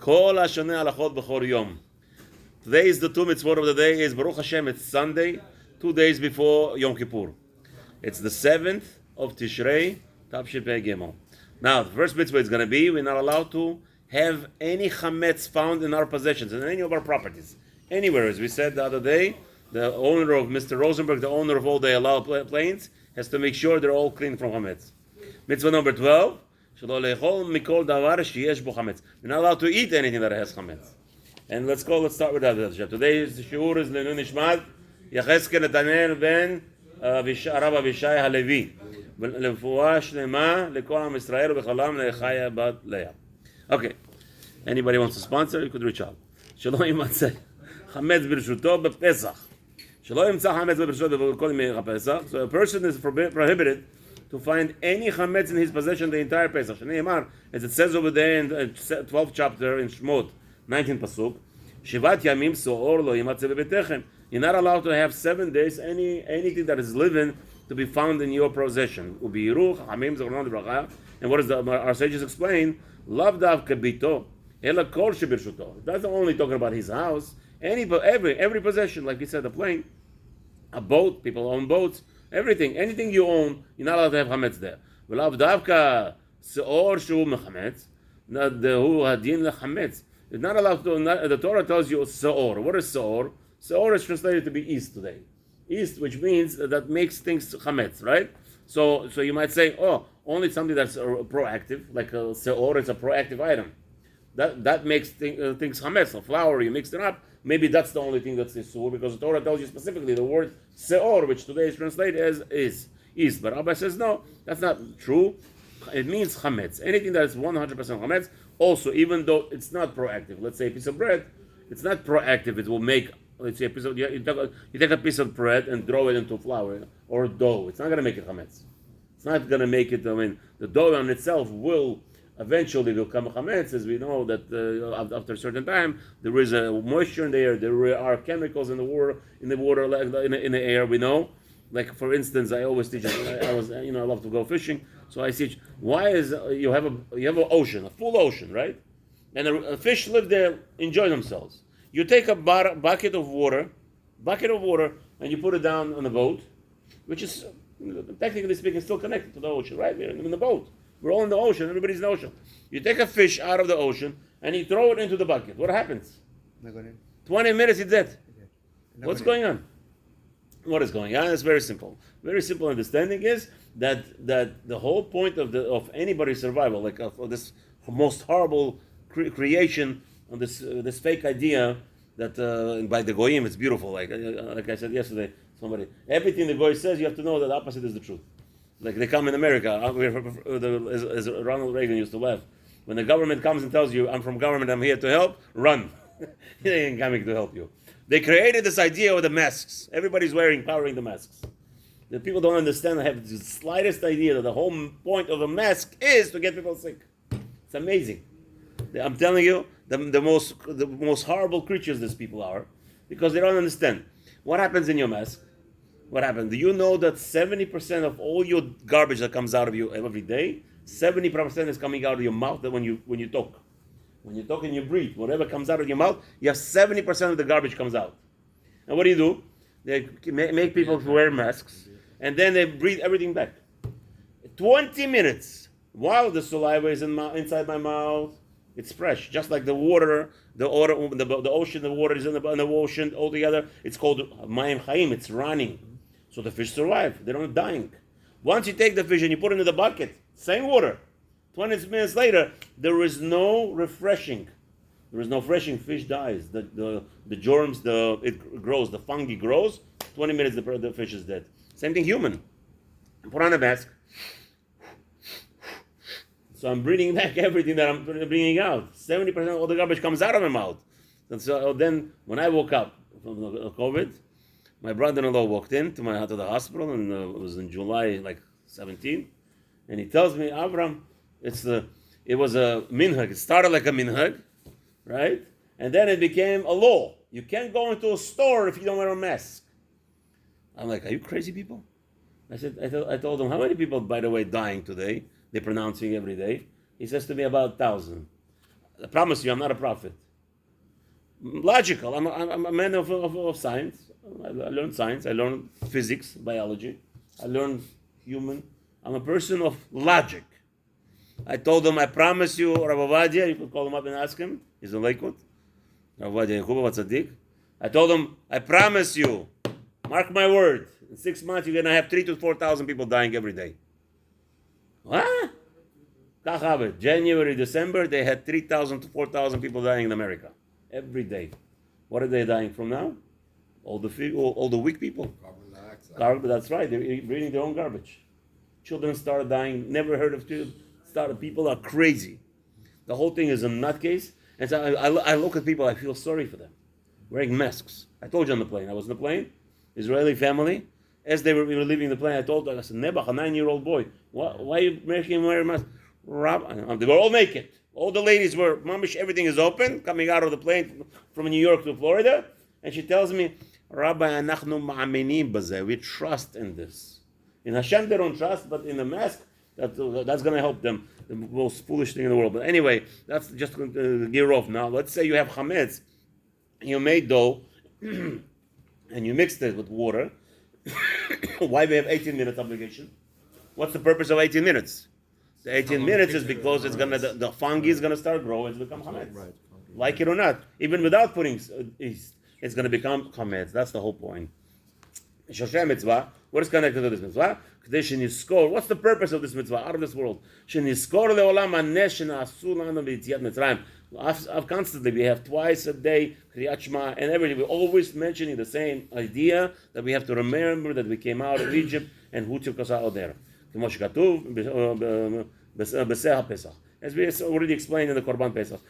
Kol hashoneh halachot b'chol yom. Today is the two mitzvot of the day. Is Baruch Hashem. It's Sunday, 2 days before Yom Kippur. It's the 7th of Tishrey, Tavshin Pei Gimel. Now, the first mitzvah is going to be we're not allowed to have any chametz found in our possessions, in any of our properties, anywhere. As we said the other day, the owner of Mr. Rosenberg, the owner of all the halal planes, has to make sure they're all clean from chametz. Mitzvah number 12, shelo le'echol mikol davar sheyesh bo chametz. You're not allowed to eat anything that has chametz. And let's start with that. Today's shiur is Le'nu Nishmat Yechezkel Netanel ben Rabbi Avishai Halevi. L'refua shlema le'kol Am Yisrael u'becholam le'chaya bat Leah. Okay. Anybody wants to sponsor, you could reach out. Shelo yimatzeh chametz b'rshuto b'pesach. Shelo yimtzah chametz b'rshuto b'kol yimei haPesach. So a person is prohibited to find any chametz in his possession the entire Pesach. Shneimar, as it says over there in the 12th chapter in Shmot, 19th pasuk, Shivat yamim so'or lo yimatzeh b'betechem. You're not allowed to have 7 days anything that is living to be found in your possession. Ubiyiru Rachamim zechronon livracha. And what does our sages explain? Lav davka bito ela kol shebirshuto. It doesn't only talk about his house. Every possession, like we said, a plane, a boat. People own boats. Everything, anything you own, you're not allowed to have chametz there. Lav davka se'or shu mechametz. Not the hu hadin lechametz. It's not allowed to. The Torah tells you se'or. What is se'or? Se'or is translated to be east today. East, which means that makes things chametz, right? So you might say, oh, only something that's proactive, like a se'or, it's a proactive item. That makes things chametz. A flour, you mix it up. Maybe that's the only thing that's isur, because the Torah tells you specifically the word se'or, which today is translated as is east. But Rabbi says no, that's not true. It means chametz. Anything that is 100% chametz. Also, even though it's not proactive, let's say a piece of bread, it's not proactive. It will make, let's say, a piece of, you take a piece of bread and throw it into flour or dough. It's not going to make it chametz. It's not going to make it. I mean, the dough on itself will eventually become chametz, as we know that after a certain time there is a moisture in the air. There are chemicals in the water, in the air. We know. Like for instance, I always teach. I love to go fishing, so I teach. Why is you have an ocean, a full ocean, right? And a fish live there, enjoy themselves. You take a bucket of water, and you put it down on a boat, which is technically speaking still connected to the ocean, right? We're in the boat. We're all in the ocean. Everybody's in the ocean. You take a fish out of the ocean and you throw it into the bucket. What happens? 20 minutes, it's dead. What's going on? What is going on? It's very simple. Very simple understanding is that the whole point of anybody's survival, like of this most horrible creation, on this fake idea that by the goyim it's beautiful. Like I said yesterday, everything the goy says, you have to know that the opposite is the truth. Like they come in America, as Ronald Reagan used to laugh. When the government comes and tells you, I'm from government, I'm here to help, run. They ain't coming to help you. They created this idea with the masks. Everybody's powering the masks. The people don't understand, I have the slightest idea that the whole point of a mask is to get people sick. It's amazing. I'm telling you, the most horrible creatures these people are, because they don't understand. What happens in your mask? What happens? Do you know that 70% of all your garbage that comes out of you every day, 70% is coming out of your mouth when you talk. When you talk and you breathe, whatever comes out of your mouth, you have 70% of the garbage comes out. And what do? They make people wear masks, and then they breathe everything back. 20 minutes while the saliva is inside my mouth, it's fresh, just like the water, the ocean. The water is in the ocean altogether. It's called mayim chaim. It's running, so the fish survive. They're not dying. Once you take the fish and you put it in the bucket, same water. 20 minutes later, there is no refreshing. There is no refreshing. Fish dies. The germs, it grows. The fungi grows. 20 minutes, the fish is dead. Same thing, human. Put on a mask. So I'm breathing back everything that I'm bringing out. 70% of all the garbage comes out of my mouth. And so then, when I woke up from the COVID, my brother-in-law walked in to the hospital, and it was in July, 17, and he tells me, Avraham, it was a minhag. It started like a minhag, right? And then it became a law. You can't go into a store if you don't wear a mask. I'm like, are you crazy people? I told him, how many people, by the way, dying today? They're pronouncing every day. He says to me, about 1,000. I promise you, I'm not a prophet. Logical. I'm a man of science. I learned science. I learned physics, biology. I learned human. I'm a person of logic. I told him, I promise you, Rabbi Vadia, you could call him up and ask him. He's in Lakewood. Rabbi Vadia Yehuba Tzaddik. I told him, I promise you, mark my word, in 6 months you're going to have 3,000 to 4,000 people dying every day. What? January, December, they had 3,000 to 4,000 people dying in America. Every day. What are they dying from now? All the weak people. Carbon dioxide. That's right. They're breathing their own garbage. Children started dying. Never heard of children. People are crazy. The whole thing is a nutcase. And so I look at people, I feel sorry for them. Wearing masks. I told you on the plane. I was on the plane. Israeli family. As we were leaving the plane, I told them, I said, Nebach, a 9-year-old boy, why are you making him wear a mask? They were all naked. All the ladies were, mamish, everything is open, coming out of the plane from New York to Florida. And she tells me, Rabbi, anachnu ma'aminim bazeh. We trust in this. In Hashem they don't trust, but in the mask, that's going to help them. The most foolish thing in the world. But anyway, that's just going to gear off now. Let's say you have chametz, you made dough, and you mixed it with water. Why we have 18 minutes obligation? What's the purpose of 18 minutes? The 18 minutes is because it's gonna the fungi is gonna start growing. It's become chametz. Right. Like it or not, even without putting yeast, it's gonna become chametz. That's the whole point. Shosheh mitzvah. What is connected to this mitzvah? What's the purpose of this mitzvah out of this world? Constantly, we have twice a day Kriyat Shema and everything. We're always mentioning the same idea that we have to remember that we came out of Egypt and who took us out there. As we already explained in the Korban Pesach.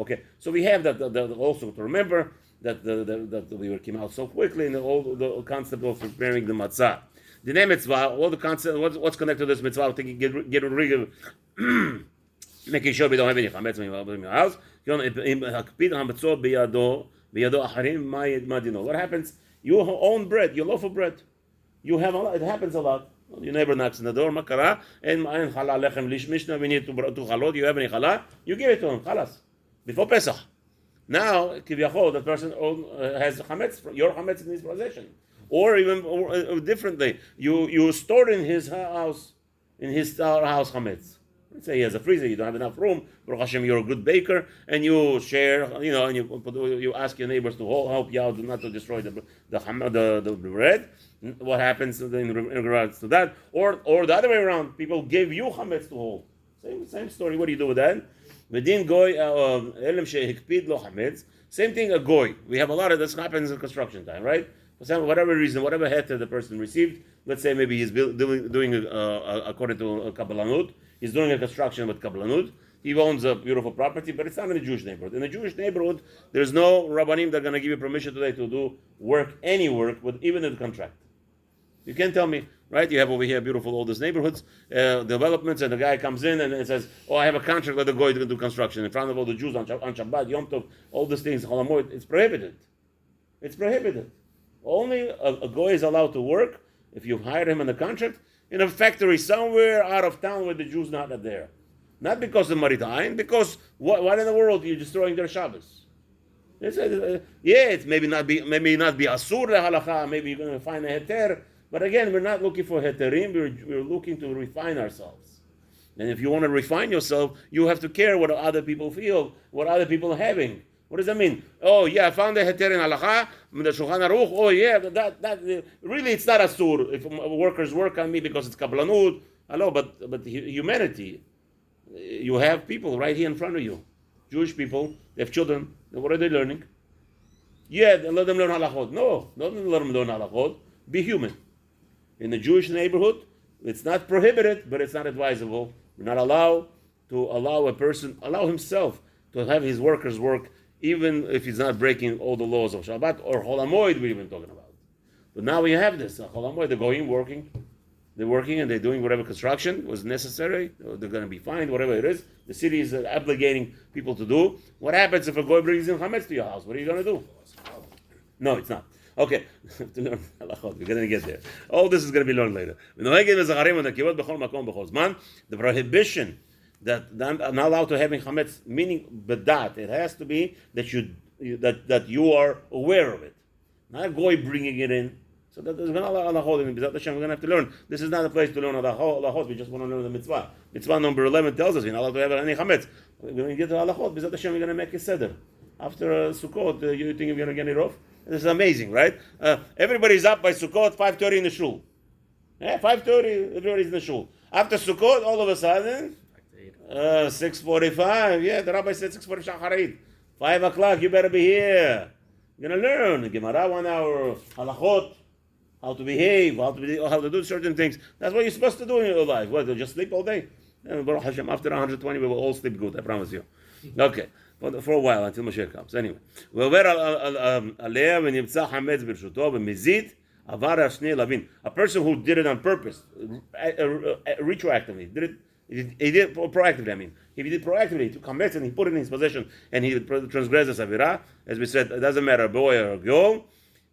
Okay, so we have that also to remember that we came out so quickly, and all the concept of preparing the matzah. The name mitzvah, all the concept, what's connected to this mitzvah? Get rid of making sure we don't have any chametz in your house. What happens? You own bread, you loaf of bread. You have a lot, it happens a lot. Your neighbor knocks on the door, makara, and challah lechem lish mishnah, we need to chalot, you have any challah? You give it to him, chalas, before Pesach. Now, kivyachol, the person has chametz, your chametz in his possession. Or even differently, you store in his house chametz. Let's say he has a freezer, you don't have enough room. Baruch Hashem, you're a good baker, and you share, and you ask your neighbors to help you out, not to destroy the bread. What happens in regards to that? Or the other way around, people gave you chametz to hold. Same story. What do you do with that? V'din goy elam shehikpid lo chametz. Same thing, a goy. We have a lot of this happens in construction time, right? For whatever reason, whatever heter the person received, let's say maybe he's doing according to a kabbalanut, he's doing a construction with kabbalanut. He owns a beautiful property, but it's not in a Jewish neighborhood. In a Jewish neighborhood, there's no rabbanim that are going to give you permission today to do any work, with even in the contract. You can't tell me, right? You have over here beautiful oldest neighborhoods, developments, and the guy comes in and says, "Oh, I have a contract with the goy to do construction in front of all the Jews on Shabbat, Yom Tov, all these things, Chol HaMoed." It's prohibited. It's prohibited. Only a goy is allowed to work if you hire him in a contract in a factory somewhere out of town where the Jews not there. Not because of Maritime, because what in the world are you destroying their Shabbos? It's maybe not be asur halacha. Maybe you're going to find a heter. But again, we're not looking for heterim. We're looking to refine ourselves. And if you want to refine yourself, you have to care what other people feel, what other people are having. What does that mean? Oh yeah, I found a heter in halacha, the Shulchan Aruch. Oh yeah, that really it's not asur if workers work on me because it's kabbalanut. Hello, but humanity. You have people right here in front of you, Jewish people. They have children. What are they learning? Yeah, let them learn halachot. No, don't let them learn halachot. Be human. In the Jewish neighborhood, it's not prohibited, but it's not advisable. We're not allowed to allow himself to have his workers work, even if he's not breaking all the laws of Shabbat or Chol HaMoed we've been talking about. But now we have this. Chol HaMoed, they're going, working. They're working and they're doing whatever construction was necessary. They're going to be fined, whatever it is. The city is obligating people to do. What happens if a goy brings in chametz to your house? What are you going to do? No, it's not. Okay, to learn halachot. We're going to get there. All this is going to be learned later. The prohibition that they're not allowed to having chametz, meaning bedat, it has to be that you are aware of it, not a goy bringing it in. So that there's going to halachot in B'ezrat Hashem. We're going to have to learn. This is not a place to learn halachot. We just want to learn the mitzvah. Mitzvah number 11 tells us we're not allowed to have any chametz. We're going to get to halachot. B'ezrat Hashem, we're going to make a seder. After Sukkot, you think you're going to get it off? This is amazing, right? Everybody's up by Sukkot, 5:30 in the shul. 5:30, everybody's in the shul. After Sukkot, all of a sudden, 6:45. Yeah, the rabbi said 6:45 Shacharit. 5 o'clock, you better be here. You're going to learn. Gemara 1 hour, halachot, how to behave, how to do certain things. That's what you're supposed to do in your life. What, just sleep all day? Baruch Hashem, after 120, we will all sleep good, I promise you. Okay. For a while until Mashiach comes. Anyway, a person who did it on purpose, retroactively, he did proactively. I mean, if he did proactively, he took chametz and he put it in his possession, and he transgresses avirah. As we said, it doesn't matter a boy or a girl.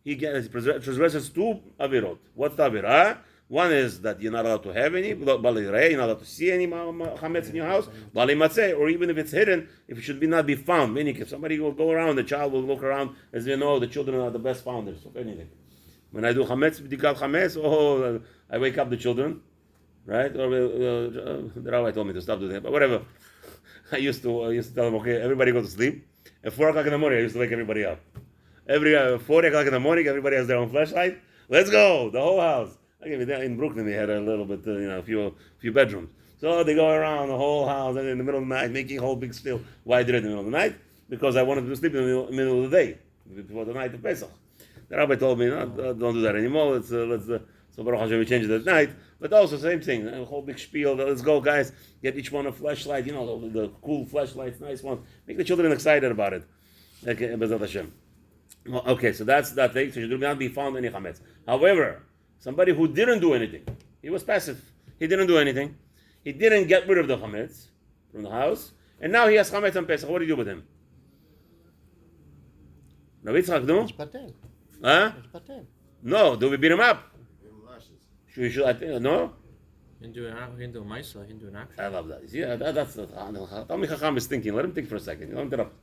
He transgresses 2 avirot. What's the avirah? One is that you're not allowed to have any, you're not allowed to see any chametz in your house, or even if it's hidden, if it should not be found. Meaning, if somebody will go around, the child will look around, as you know, the children are the best founders of anything. When I do chametz, I wake up the children, right? Or the rabbi told me to stop doing that, but whatever. I used to tell them, okay, everybody go to sleep. At 4 o'clock in the morning, I used to wake everybody up. Every 4 o'clock in the morning, everybody has their own flashlight. Let's go, the whole house. In Brooklyn, they had a little bit, a few bedrooms. So they go around the whole house and in the middle of the night, making a whole big spiel. Why I did it in the middle of the night? Because I wanted to sleep in the middle of the day, before the night of Pesach. The rabbi told me, no, don't do that anymore. So Baruch Hashem, we changed it at night. But also, same thing, a whole big spiel. Let's go, guys. Get each one a flashlight, the cool flashlights, nice ones. Make the children excited about it. Okay, B'ezrat Hashem. Well, okay, so that's that thing. So you do not be found any chametz. However, somebody who didn't do anything, he was passive. He didn't do anything. He didn't get rid of the chametz from the house, and now he has chametz on Pesach. What do you do with him? Rabbi Yitzchak, no? Huh? No, do we beat him up? No? He can do a mice, he can do an action. I love that. Yeah, that's the Talmid Chacham is thinking. Let him think for a second. Don't interrupt.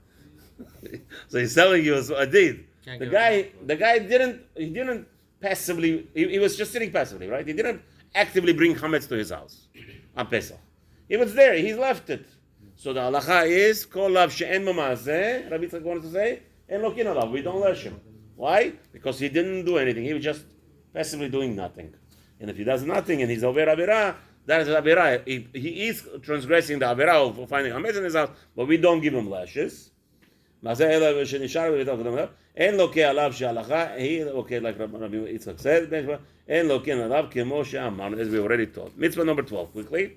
So he's telling you a deed. The guy didn't passively. He was just sitting passively, right? He didn't actively bring chametz to his house on Pesach. He was there. He left it. So the halacha is kol lav she'en mamazeh. Rabbi Yitzchak wanted to say en lokin alav. We don't lash him. Why? Because he didn't do anything. He was just passively doing nothing. And if he does nothing and he's over avirah, that is avirah. He is transgressing the avirah of finding chametz in his house, but we don't give him lashes. En loke alav she'alacha. He okay, like Rabbi Yitzchak said. En lokin alav kemo she'amar, as we already taught. Mitzvah number 12, quickly.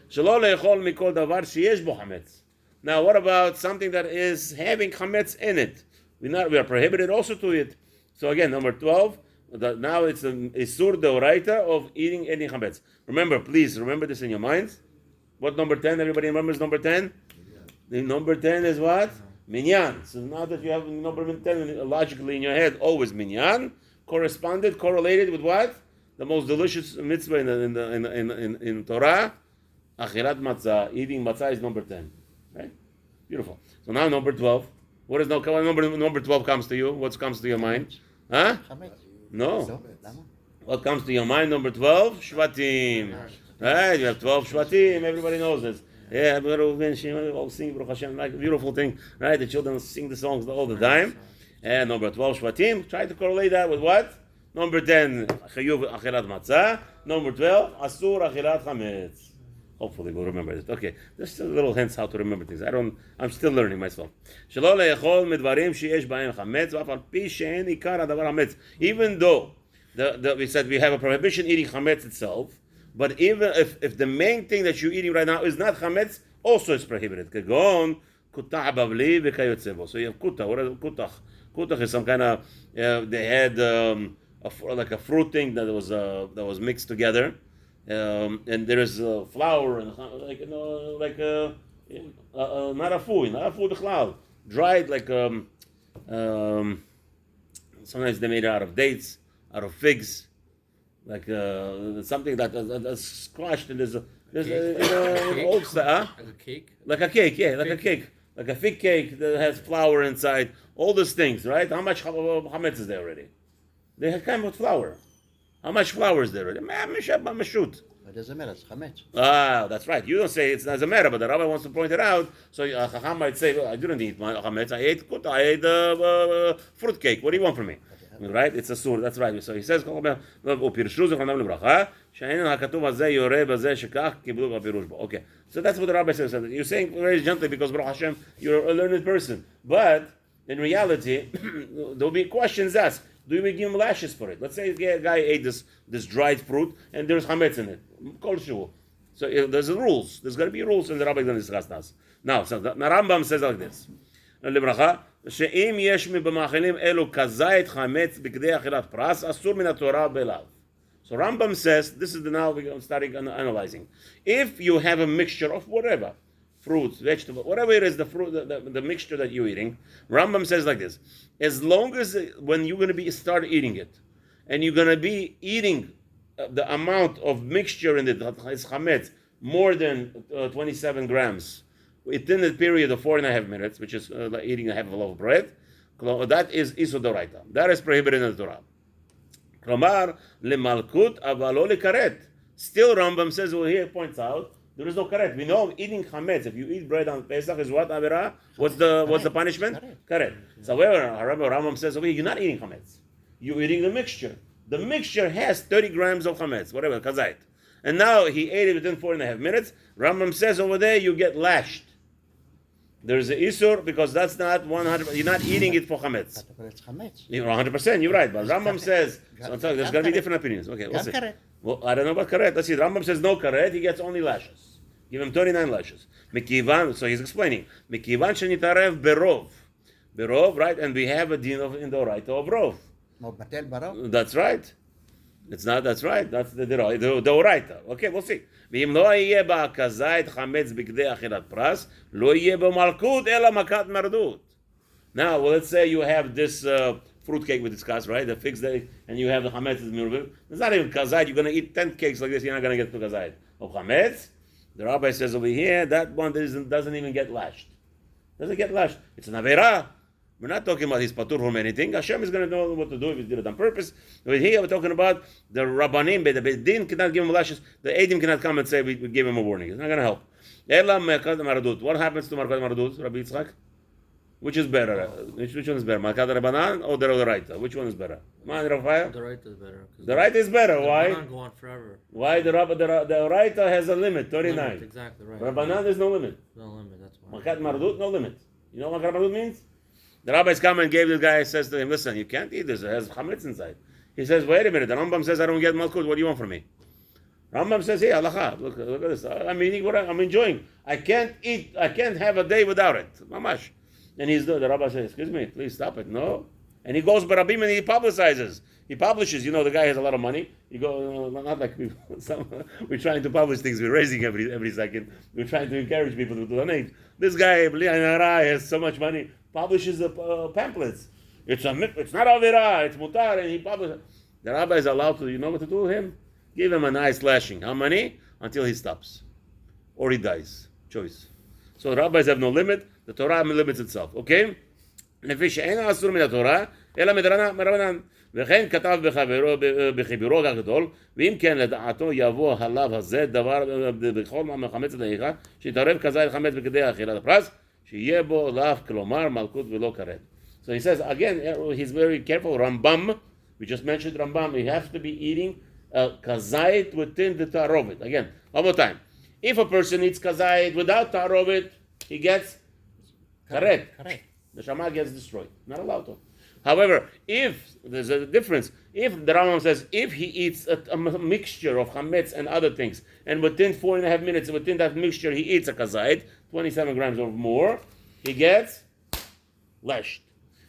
Shelo le'echol mikol davar sheyesh bo chametz. Now, what about something that is having chametz in it? We are prohibited also to it. So again, number 12. Now it's an isur deoraita of eating any chametz. Please remember this in your minds. What number 10? Everybody remembers number 10? The number 10 is what? Minyan. So now that you have number 10 logically in your head, always minyan, correlated with what? The most delicious mitzvah in Torah, achilat matzah. Eating matzah is number 10. Right? Beautiful. So now number 12. What is number 12 comes to you? What comes to your mind? Huh? No. What comes to your mind? Number 12? Shvatim. Right? You have 12 Shvatim. Everybody knows this. Yeah, all sing Baruch Hashem, like a beautiful thing. Right? The children sing the songs all the time. And number 12 Shvatim. Try to correlate that with what? Number 10, Chayuv Achilat Matzah. Number 12, Asur Achilat Chametz. Hopefully we'll remember it. Okay, just a little hints how to remember things. I'm still learning myself. Even though we said we have a prohibition eating chametz itself, but even if the main thing that you're eating right now is not chametz, also is prohibited. So you have kutah. What is kutah? Kutah is some kind of they had like a fruit thing that was mixed together. And there is flour and not a food cloud, dried like sometimes they made it out of dates, out of figs, like something that's squashed and there's old stuff, huh? Like a cake? Like a cake, yeah, like a cake. Like a fig cake that has flour inside, all those things, right? How much chametz is there already? They have come with flour. How much flour is there already? Shoot. It doesn't matter, it's chametz. Ah, that's right. You don't say it's not a matter, but the rabbi wants to point it out. So Chacham might say, well, I didn't eat my chametz. I ate fruit cake. What do you want from me? Right? It's a sur. That's right. So he says, okay. So that's what the rabbi says. You're saying very gently because Baruch Hashem, you're a learned person. But in reality, there'll be questions asked. Do we give him lashes for it? Let's say a guy ate this dried fruit and there's chametz in it. So there's rules. There's going to be rules, and the rabbi is going to discuss this. Now, so the Rambam says like this. שאם יש במאכלים אלו כזית חמץ בגדי אכילת פרס, אסור מן התורה בלאו. So Rambam says, this is now we're starting analyzing. If you have a mixture of whatever, fruits, vegetables, whatever it is, the mixture that you're eating, Rambam says like this: as long as when you're going to start eating it, and you're going to be eating the amount of mixture in it, chametz, more than 27 grams, within the period of 4.5 minutes, which is like eating a half of a loaf of bread, that is isodoraita. That is prohibited in the Torah. Klamar lemalkut avalo lekaret. Still, Rambam says, well, here points out there is no karet. We know eating chametz. If you eat bread on Pesach, is what avera? What's the punishment? Karet. So, however, Rambam says, okay, you're not eating chametz. You're eating the mixture. The mixture has 30 grams of chametz, whatever, kazait. And now he ate it within 4.5 minutes. Rambam says over there, you get lashed. There's an isur because that's not 100. You're not eating it for chametz. But it's chametz. You're 100%. You're right. But Rambam says there's going to be different opinions. Okay, we'll see. Well, I don't know about karet. Let's see. Rambam says no karet. He gets only lashes. Give him 39 lashes. Mekivan. So he's explaining. Mekivan shenitarev berov. Berov, right? And we have a din in the right of rov. That's right. It's not. That's right. That's the oraita. Okay, we'll see. ואם לא יהיה בה כזית חמץ בגדי אכילת פרס, לא יהיה במלכות אלא מכת מרדות. Now, well, let's say you have this fruit cake we discussed, right? The figs day, and you have the chametz. It's not even kazait. You're going to eat 10 cakes like this. You're not going to get to kazait of chametz. The rabbi says over here that one doesn't even get lashed. Doesn't get lashed. It's an avera. We're not talking about his patur from anything. Hashem is going to know what to do if he did it on purpose. But here we're talking about the Rabbanim, the Bedin cannot give him lashes. The Eidim cannot come and say we gave him a warning. It's not going to help. What happens to Markat Maradut, Rabbi Yitzchak? Which is better? Which one is better? Markat Rabbanan or the Raita? Which one is better? Man, Rafael? The Raita is better. The Raita is better. Why? Rabbanan go on forever. Why the Raita has a limit, 39. Limit, exactly right. Rabbanan there's no limit. No limit, that's why. Markat Maradut, no limit. You know what Markat Maradut means? The rabbis come and gave this guy, says to him, listen, you can't eat this, it has chametz inside. He says, wait a minute, the Rambam says I don't get malkut, what do you want from me? Rambam says, hey, halacha, look at this, I'm eating what I'm enjoying. I can't have a day without it, mamash. And the rabbi says, excuse me, please stop it, no. And he goes barabim and he publicizes. He publishes, the guy has a lot of money. He goes, not like we're trying to publish things, we're raising every second. We're trying to encourage people to donate. This guy, has so much money. Publishes the pamphlets. It's not avera, it's mutar, and he publishes. The rabbi is allowed to, you know what to do with him? Give him a nice lashing. How many? Until he stops. Or he dies. Choice. So the rabbis have no limit. The Torah limits itself. Okay? לפי שאין האסור מן התורה, אלא מרבנן. וכן כתב בחיבורו הגדול, ואם כן לדעתו יבוא הלאו הזה דבר בכל מחמץ הדעיכה, שיתערב כזית חמץ בכדי אכילת הפרס, שיהיה בו לאו כלומר מלכות ולא כרת. So he says, again, he's very careful. Rambam, we just mentioned Rambam, he has to be eating kazait within the tarovet. Again, one more time. If a person eats kazait without tarovet, he gets karet. The shama gets destroyed. Not allowed to. However, if there's a difference, if the Rambam says, if he eats a mixture of chametz and other things, and within 4.5 minutes, within that mixture, he eats a kazait, 27 grams or more, he gets lashed.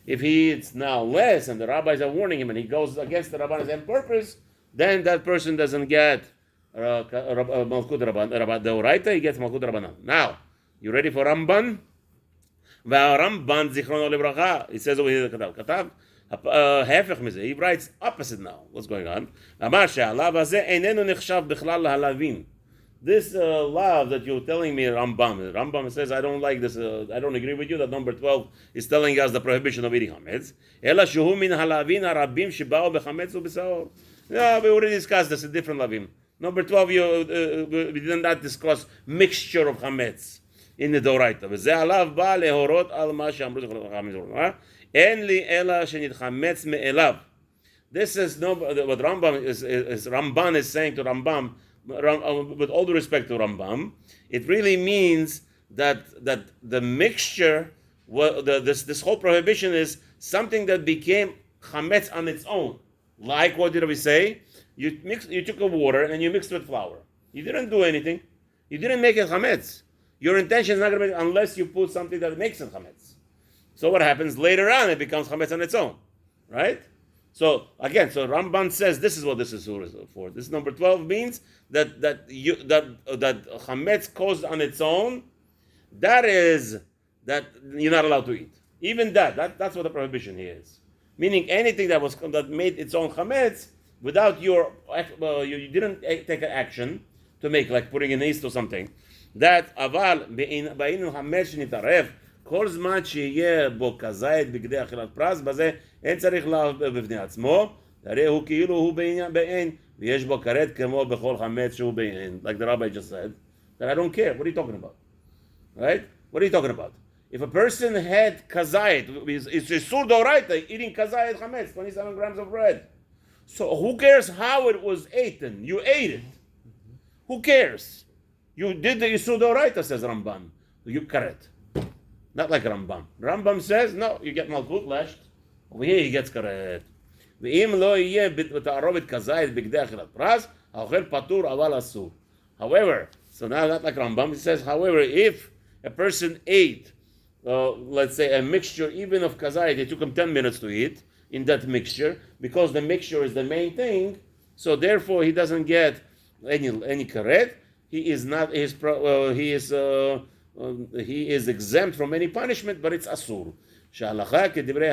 If he eats now less, and the rabbis are warning him, and he goes against the rabbis on purpose, then that person doesn't get malkut rabban. The oraita, he gets malkut rabbanan. Now, you ready for Ramban? והרמב"ן זיכרונו לברכה, he says over here, כתב, ההפך מזה, he writes opposite now. What's going on? אמר שהלאו הזה איננו נחשב בכלל להלווין. This law that you're telling me, Rambam says, I don't like this, I don't agree with you that number 12 is telling us the prohibition of eating chametz. אלא שהוא מן הלווין הרבים שבאו בחמץ ובשעור. No, we already discussed this, a different lavim. Number 12, we did not discuss mixture of chametz in the Doraita. וזה עליו בא להורות על מה שאמרו חכמים. אין לי אלא שנתחמץ מאליו. This is no, what Rambam is Ramban is saying to Rambam, with all due respect to Rambam, it really means that the mixture, this whole prohibition is something that became chametz on its own. Like what did we say? You took a water and you mixed it with flour. You didn't do anything. You didn't make it chametz. Your intention is not going to be unless you put something that makes it chametz. So what happens later on? It becomes chametz on its own, right? So again, so Ramban says this is what this is for. This number 12 means that chametz caused on its own, that you're not allowed to eat. Even that's what the prohibition here is. Meaning anything that made its own chametz without you didn't take an action to make, like putting in yeast or something. That aval ba'in chametz שנתערב כל זמן שיהיה בו כזית בגדי אכילת פרס, בזה אין צריך לאו בפני עצמו, הרי הוא כאילו הוא בעין, ויש בו כרת כמו בכל חמץ שהוא בעין. Like the Rabbi just said, that I don't care. What are you talking about? Right? What are you talking about? If a person had kazayit, it's a sur d'oraita, eating kazayit chametz, 27 grams of bread. So who cares how it was eaten? You ate it. Who cares? You did the isur d'oraita, says Ramban. You karet. Not like Rambam. Rambam says, no, you get malchut lashed. Over here he gets karet. ואם לא יהיה בתערובת כזית בגדי אכילת פרס, האוכל פטור אבל אסור. However, so now not like Rambam, he says, however, if a person ate, let's say a mixture even of kazayit, it took him 10 minutes to eat in that mixture, because the mixture is the main thing, so therefore he doesn't get any karet. He is not he is exempt from any punishment, but it's asur. שההלכה כדברי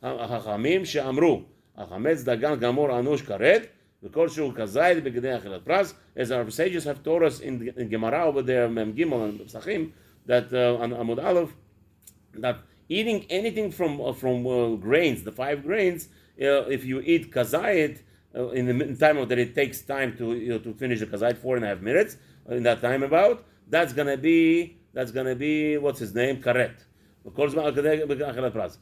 החכמים שאמרו, החמץ דגן גמור אנוש כרת, וכל שהוא כזית בגדי אכילת פרס, as our sages have taught us in Gemara over there, Mem Gimel and Psachim, that on Amud Aleph, that eating anything from grains, the 5 grains, if you eat kazayit in the time of that it takes time to finish the kazayit, 4.5 minutes in that time about, that's gonna be what's his name, karet. וכל זמן כדי אכילת פרס.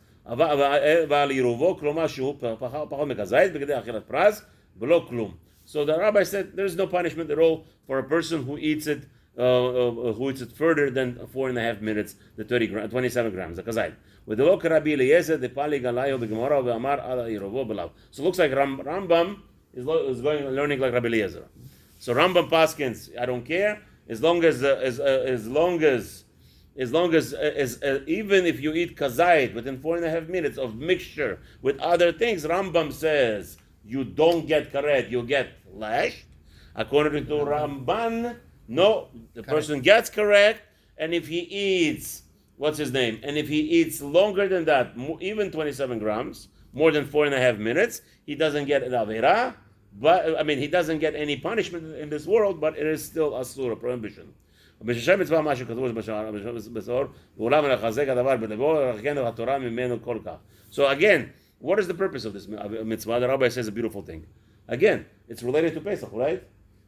ועל עירובו, כלומר שהוא פחות מכזית בגדי אכילת פרס, ולא כלום. So the rabbi said there is no punishment at all for a person who eats it further than 4.5 minutes, the 27 grams, the kazait. ודלא כרבי אליעזר דפליג עליו בגמרא ואמר על עירובו בלאו. So it looks like Rambam is learning like Rabbi Eliezer. So Rambam paskins, I don't care, as long as even if you eat kazait within 4.5 minutes of mixture with other things, Rambam says you don't get karet, you get lashed. According to Ramban, no, the person gets correct, and if he eats, and if he eats longer than that, even 27 grams, more than 4.5 minutes, he doesn't get an avera, but he doesn't get any punishment in this world, but it is still asur, a prohibition. So again, what is the purpose of this mitzvah? The rabbi says a beautiful thing. Again, it's related to Pesach, right?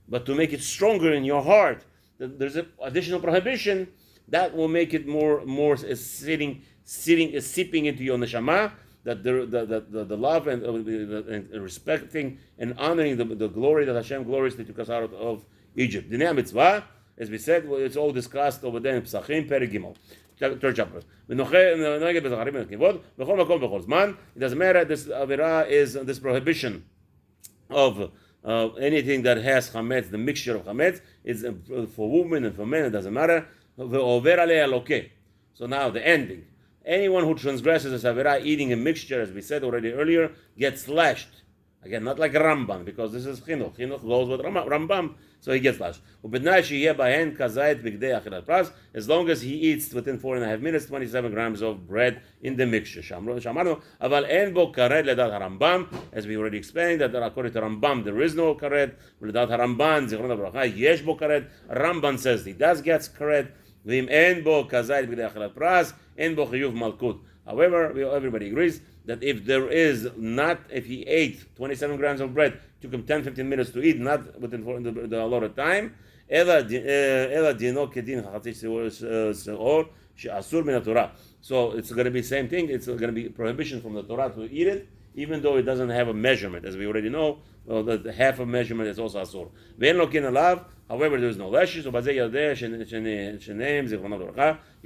But to make it stronger in your heart, there's an additional prohibition that will make it more seeping into your neshama, that the love and respecting and honoring the glory that Hashem glories that took us out of Egypt. Dinei mitzvah, as we said, it's all discussed over there in Psachim, Perek Gimel, third chapter. It doesn't matter, this avera is this prohibition of anything that has chametz, the mixture of chametz, is for women and for men, it doesn't matter. So now the ending. Anyone who transgresses this avera, eating a mixture, as we said already earlier, gets lashed. Again, not like Rambam, because this is chinuch. Chinuch goes with Rambam, so he gets lash. As long as he eats within 4.5 minutes, 27 grams of bread in the mixture. As we already explained, that according to Rambam, there is no karet. Rambam says he does get karet. However, everybody agrees that if there is not, if he ate 27 grams of bread, took him 10-15 minutes to eat, not within the allotted time, so it's going to be same thing. It's going to be prohibition from the Torah to eat it, even though it doesn't have a measurement, as we already know. Well, the half a measurement is also asur. However, there is no leshes. You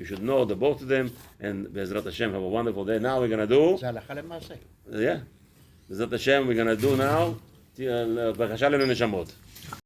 should know the both of them. And Bezrat Hashem, have a wonderful day. Now we're going to do. Yeah. Bezrat Hashem, we're going to do now.